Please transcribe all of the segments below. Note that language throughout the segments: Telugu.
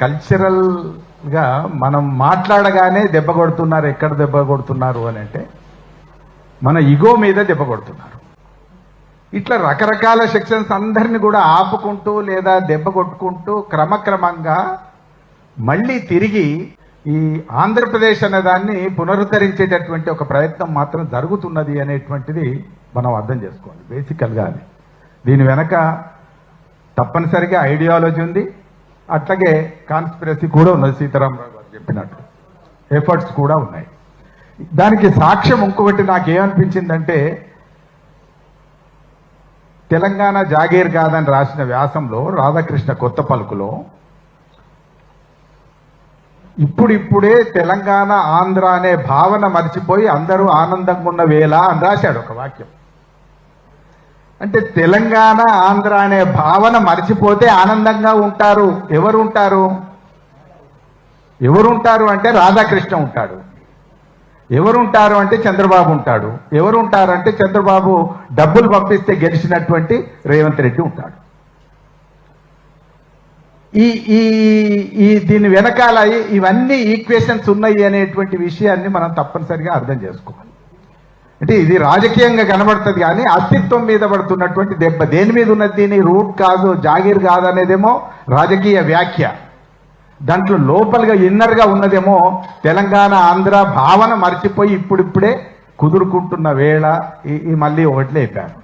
కల్చరల్ గా మనం మాట్లాడగానే దెబ్బ కొడుతున్నారు. ఎక్కడ దెబ్బ కొడుతున్నారు అని అంటే మన ఇగో మీద దెబ్బ కొడుతున్నారు. ఇట్లా రకరకాల సెక్షన్స్ అందరిని కూడా ఆపుకుంటూ లేదా దెబ్బ కొట్టుకుంటూ క్రమక్రమంగా మళ్ళీ తిరిగి ఈ ఆంధ్రప్రదేశ్ అనే దాన్ని పునరుద్ధరించేటటువంటి ఒక ప్రయత్నం మాత్రం జరుగుతున్నది అనేటువంటిది మనం అర్థం చేసుకోవాలి. బేసికల్గా అది దీని వెనక తప్పనిసరిగా ఐడియాలజీ ఉంది, అట్లాగే కాన్స్పిరసీ కూడా ఉన్నది. సీతారామరావు గారు చెప్పినట్టు ఎఫర్ట్స్ కూడా ఉన్నాయి. దానికి సాక్ష్యం ఇంకొకటి నాకేమనిపించిందంటే, తెలంగాణ జాగీర్ కాదని రాసిన వ్యాసంలో రాధాకృష్ణ కొత్త పలుకులో ఇప్పుడిప్పుడే తెలంగాణ ఆంధ్ర అనే భావన మర్చిపోయి అందరూ ఆనందంగా ఉన్న వేళ అని రాశాడు ఒక వాక్యం. అంటే తెలంగాణ ఆంధ్ర అనే భావన మర్చిపోతే ఆనందంగా ఉంటారు. ఎవరుంటారు అంటే రాధాకృష్ణ ఉంటాడు. ఎవరుంటారు అంటే చంద్రబాబు ఉంటాడు. ఎవరుంటారు అంటే చంద్రబాబు డబ్బులు పంపిస్తే గెలిచినటువంటి రేవంత్ రెడ్డి ఉంటాడు. ఈ దీని వెనకాల ఇవన్నీ ఈక్వేషన్స్ ఉన్నాయి అనేటువంటి విషయాన్ని మనం తప్పనిసరిగా అర్థం చేసుకోవాలి. అంటే ఇది రాజకీయంగా కనబడుతుంది, కానీ అస్తిత్వం మీద పడుతున్నటువంటి దెబ్బ దేని మీద ఉన్నది? దీని రూట్ కాదు, జాగీర్ కాదు అనేదేమో రాజకీయ వ్యాఖ్య. దాంట్లో లోపలిగా ఇన్నర్గా ఉన్నదేమో తెలంగాణ ఆంధ్ర భావన మర్చిపోయి ఇప్పుడిప్పుడే కుదురుకుంటున్న వేళ ఈ మళ్ళీ ఒకట్లేపారు.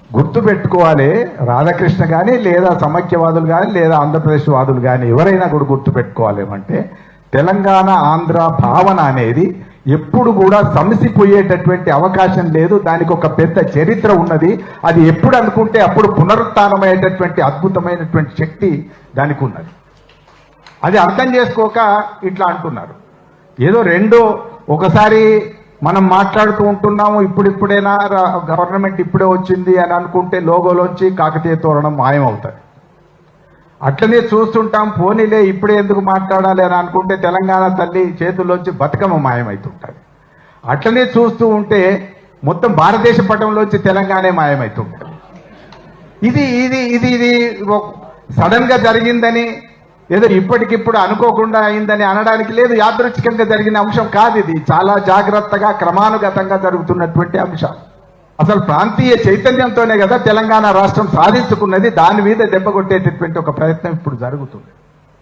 గుర్తు పెట్టుకోవాలి, రాధాకృష్ణ కానీ లేదా సమైక్యవాదులు కానీ లేదా ఆంధ్రప్రదేశ్ వాదులు కానీ ఎవరైనా కూడా గుర్తు పెట్టుకోవాలి ఏమంటే, తెలంగాణ ఆంధ్ర భావన అనేది ఎప్పుడు కూడా సమసిపోయేటటువంటి అవకాశం లేదు. దానికి ఒక పెద్ద చరిత్ర ఉన్నది. అది ఎప్పుడు అనుకుంటే అప్పుడు పునరుత్థానమయ్యేటటువంటి అద్భుతమైనటువంటి శక్తి దానికి ఉన్నది. అది అర్థం చేసుకోక ఇట్లా అంటున్నారు. ఏదో రెండో ఒకసారి మనం మాట్లాడుతూ ఉంటున్నాము, ఇప్పుడిప్పుడైనా గవర్నమెంట్ ఇప్పుడే వచ్చింది అని అనుకుంటే లోగోలోంచి కాకతీయ తోరణం మాయమవుతుంది. అట్లనే చూస్తుంటాం, పోనీలే ఇప్పుడే ఎందుకు మాట్లాడాలి అని అనుకుంటే తెలంగాణ తల్లి చేతుల్లోంచి బతుకమ్మ మాయమవుతుంటుంది. అట్లనే చూస్తూ ఉంటే మొత్తం భారతదేశ పటంలోంచి తెలంగాణ మాయమవుతుంటుంది. ఇది ఇది ఇది ఇది సడన్ గా జరిగిందని ఏదో ఇప్పటికిప్పుడు అనుకోకుండా అయిందని అనడానికి లేదు. యాదృచ్ఛికంగా జరిగిన అంశం కాదు. ఇది చాలా జాగ్రత్తగా క్రమానుగతంగా జరుగుతున్నటువంటి అంశం. అసలు ప్రాంతీయ చైతన్యంతోనే కదా తెలంగాణ రాష్ట్రం సాధించుకున్నది. దాని మీద దెబ్బ కొట్టేటటువంటి ఒక ప్రయత్నం ఇప్పుడు జరుగుతుంది.